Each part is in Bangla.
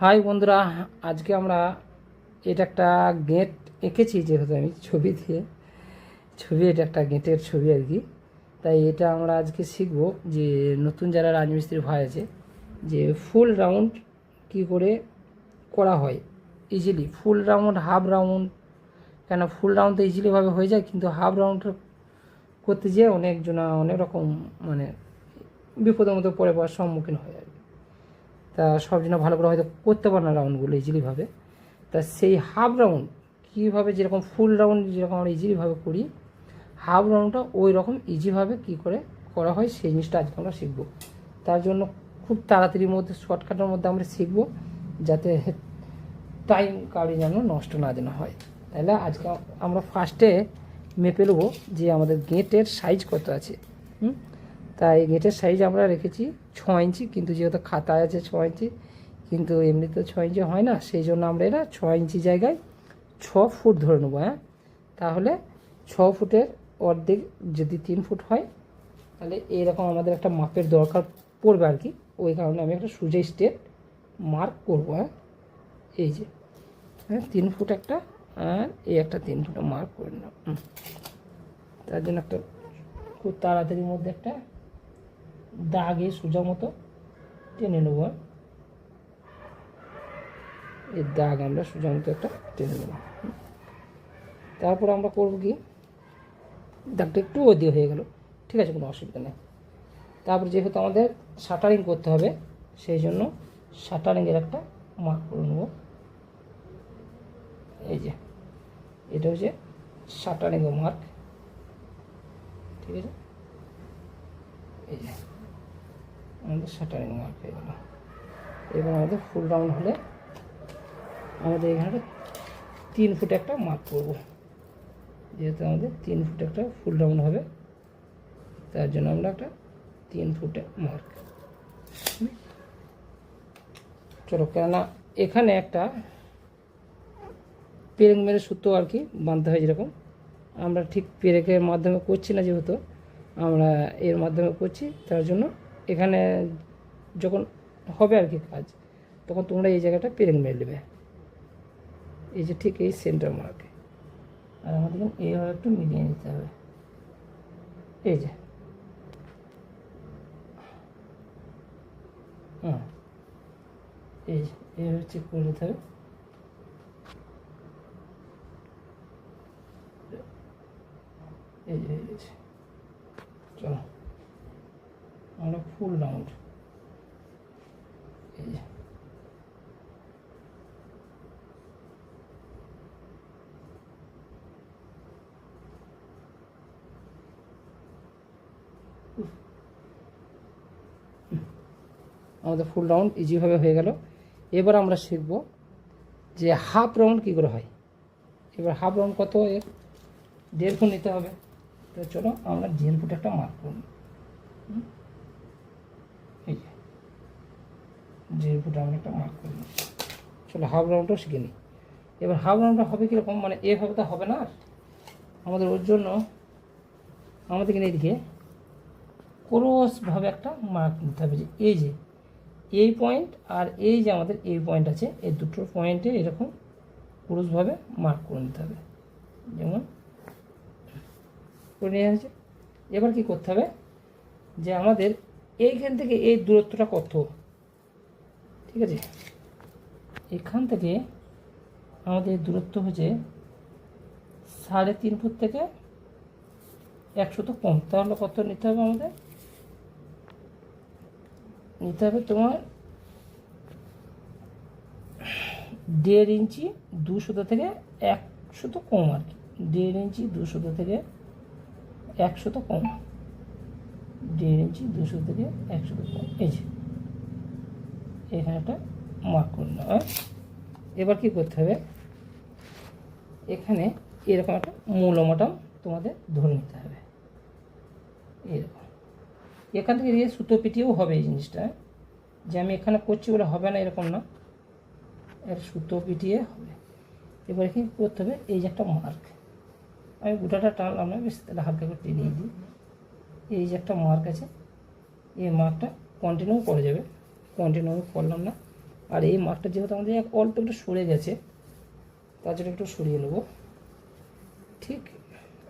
হাই বন্ধুরা, আজকে আমরা এটা একটা গেট এঁকেছি, যেহেতু আমি ছবি এটা একটা গেটের ছবি আর কি। তাই এটা আমরা আজকে শিখব যে নতুন যারা রাজমিস্ত্রি ভাই আছে, যে ফুল রাউন্ড কি করে করা হয় ইজিলি। ফুল রাউন্ড, হাফ রাউন্ড, কেন ফুল রাউন্ড তো ইজিলিভাবে হয়ে যায়, কিন্তু হাফ রাউন্ড করতে যেয়ে অনেকজনা অনেক রকম মানে বিপদের মধ্যে পড়ে পাওয়ার সম্মুখীন হয় আর কি। তা সব জন্য ভালো করে হয়তো করতে পারে না রাউন্ডগুলো ইজিলিভাবে। তা সেই হাফ রাউন্ড কীভাবে, যেরকম ফুল রাউন্ড যেরকম আমরা ইজিলিভাবে করি, হাফ রাউন্ডটা ওই রকম ইজিভাবে কী করে করা হয় সেই জিনিসটা আজকে আমরা শিখব। তার জন্য খুব তাড়াতাড়ির মধ্যে, শর্টকাটের মধ্যে আমরা শিখব, যাতে টাইম কাউরি যেন নষ্ট না যেন হয়। তাহলে আজকে আমরা ফার্স্টে মেপে নেবো যে আমাদের গেটের সাইজ কত আছে। তাই গেটের সাইজ আমরা রেখেছি 6 ইঞ্চি, কিন্তু যেহেতু খাতায় আছে 6 ইঞ্চি, কিন্তু এমনিতে 6 ইঞ্চি হয় না, সেই জন্য আমরা এটা 6 ইঞ্চি জায়গায় 6 ফুট ধরে নেবো। তাহলে 6 ফুটের অর্ধেক যদি 3 ফুট হয়, তাহলে এইরকম আমাদের একটা মাপের দরকার পড়বে আর কি। ওই কারণে আমি একটা সোজা স্ট্রেট মার্ক করবো। এই যে 3 ফুট একটা, আর এই একটা 3 ফুটে মার্ক করে নিলাম। তার জন্য একটা খুব তাড়াতাড়ির মধ্যে একটা দাগে সোজা মতো টেনে নেব। এই দাগ আমরা সোজা মতো একটা টেনে নেব। তারপর আমরা করব কি, দাগটা একটু ওদিকে হয়ে গেল, ঠিক আছে, কোনো অসুবিধা নেই। তারপর যেহেতু আমাদের শাটারিং করতে হবে, সেই জন্য শাটারিংয়ের একটা মার্ক করে নেব। এই যে এটা হচ্ছে শাটারিংয়ের মার্ক, ঠিক আছে। এই যে আমাদের শাটারিং মার্ক হয়ে গেল। এবার আমাদের ফুল রাউন্ড হলে আমাদের এখানে 3 ফুট একটা মার্ক করব, যেহেতু আমাদের 3 ফুট একটা ফুল রাউন্ড হবে, তার জন্য আমরা একটা 3 ফুটে মার্ক। চলো, কেননা এখানে একটা পেরেক মেরে সুতো আর কি বাঁধতে হয়, যেরকম আমরা ঠিক পেরেকের মাধ্যমে করছি না, যেহেতু আমরা এর মাধ্যমে করছি, তার জন্য এখানে যখন হবে আর কি কাজ, তখন তোমরা এই জায়গাটা পেরেক মেরে নেবে। এই যে ঠিক এই সেন্টার মার্কে, আর আমাদের এইভাবে একটু মিলিয়ে নিতে হবে। এই যে এই যে এইভাবে চেক করে নিতে হবে। এই যে হয়ে গেছে। চলো আমরা ফুল রাউন্ড, এই যে আমাদের ফুল রাউন্ড ইজিভাবে হয়ে গেল। এবার আমরা শিখব যে হাফ রাউন্ড কী করে হয়। এবার হাফ রাউন্ড কত, 1.5 ফুট নিতে হবে। তো চলো আমরা 1.5 ফুট একটা মার্ক করব। এই যে 1.5 ফুট আমরা একটা মার্ক করব। চলো হাফ রাউন্ডটাও শিখে নিই। এবার হাফ রাউন্ডটা হবে কীরকম, মানে এভাবে তো হবে না আমাদের, ওর জন্য আমাদের কিনে এদিকে ক্রসভাবে একটা মার্ক নিতে হবে। যে এই পয়েন্ট আর এই যে আমাদের এই পয়েন্ট আছে, এই দুটোর পয়েন্টে এরকম ক্রসভাবে মার্ক করে নিতে হবে, যেমন করে নিয়ে আসছে। এবার কি করতে হবে, যে আমাদের এইখান থেকে এই দূরত্বটা কত, ঠিক আছে, এখান থেকে আমাদের দূরত্ব হচ্ছে 3.5 ফুট থেকে 100 তো কম। তাহলে কত নিতে হবে আমাদের, নিতে হবে তোমার 1.5 ইঞ্চি 200 থেকে 100 কম আর কি। 1.5 ইঞ্চি 200 থেকে 100 কম, 1.5 ইঞ্চি 200 থেকে 100 কম। এই যে এখানে একটা মার্ক করে নেওয়া। এবার কী করতে হবে, এখানে এরকম একটা মূলমোটাম তোমাদের ধরে নিতে হবে। এরকম এখান থেকে দিয়ে সুতো পিটিয়েও হবে এই জিনিসটা, যে আমি এখানে করছি বলে হবে না এরকম না, এর সুতো পিটিয়ে হবে। এবার কি করতে হবে, এই যে একটা মার্ক, আমি গোটাটা টানলাম না, বেশ তাহলে হালকা করে টেনে দিই। এই যে একটা মার্ক আছে, এই মার্কটা কন্টিনিউ করে যাবে, কন্টিনিউ করলাম না, আর এই মার্কটা যেহেতু আমাদের অল্প একটু সরে গেছে, তার জন্য একটু সরিয়ে নেব। ঠিক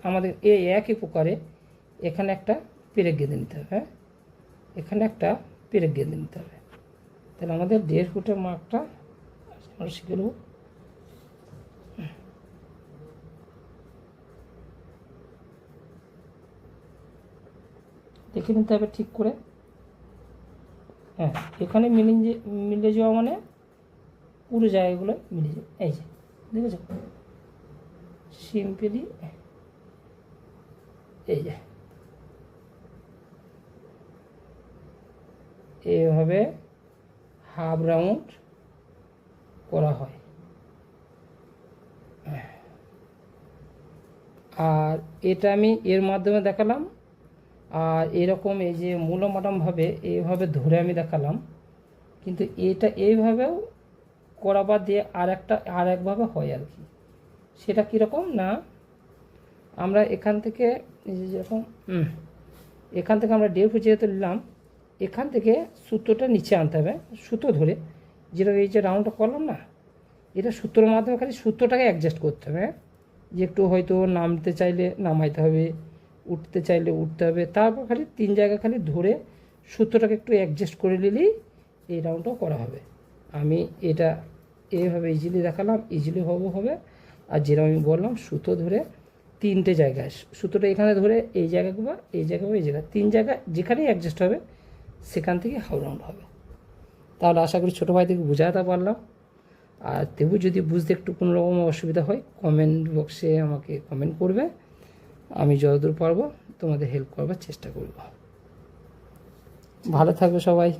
আমাদের এই একই প্রকারে এখানে একটা পেরেক গেঁথে নিতে হবে। হ্যাঁ, এখানে একটা পেরেক গেঁথে নিতে হবে। তাহলে আমাদের 1.5 ফুটের মার্কটা আমরা শিখে নেব। দেখে নিতে হবে ঠিক করে। হ্যাঁ, এখানে মিলে যাওয়া মানে পুরো জায়গাগুলো মিলে যাবে। এই যে দেখেছো, সিম্পলি এই যে এইভাবে হাফ রাউন্ড করা হয়। আর এটা আমি এর মাধ্যমে দেখালাম, আর এরকম এই যে মূলমাটামভাবে এইভাবে ধরে আমি দেখালাম। কিন্তু এটা এইভাবেও করা বাদ দিয়ে আর একভাবে হয় আর কি। সেটা কীরকম না, আমরা এখান থেকে যেরকম এখান থেকে আমরা 1.5 ফুট যেহেতু নিলাম, এখান থেকে সুতোটা নিচে আনতে হবে সুতো ধরে, যেটা এই যে রাউন্ডটা করলাম না, এটা সুতোর মাধ্যমে খালি সুতোটাকে অ্যাডজাস্ট করতে হবে। যে একটু হয়তো নামতে চাইলে নামাইতে হবে, উঠতে চাইলে উঠতে হবে, তারপর খালি 3 জায়গা খালি ধরে সুতোটাকে একটু অ্যাডজাস্ট করে নিলেই এই রাউন্ডটাও করা হবে। আমি এটা এইভাবে ইজিলি দেখালাম, ইজিলি হবে। আর যেরকম আমি বললাম সুতো ধরে 3টে জায়গায় সুতোটা এখানে ধরে এই জায়গাগুলো এই জায়গা এই জায়গা 3 জায়গা যেখানেই অ্যাডজাস্ট হবে সেখান থেকে হাফ রাউন্ড হবে। তাহলে আশা করি ছোটো ভাই থেকে বোঝাতে পারলাম। আর তবু যদি বুঝতে একটু কোনো রকম অসুবিধা হয় কমেন্ট বক্সে আমাকে কমেন্ট করবে, আমি যতদূর পারবো তোমাদের হেল্প করবার চেষ্টা করব। ভালো থাকবে সবাই।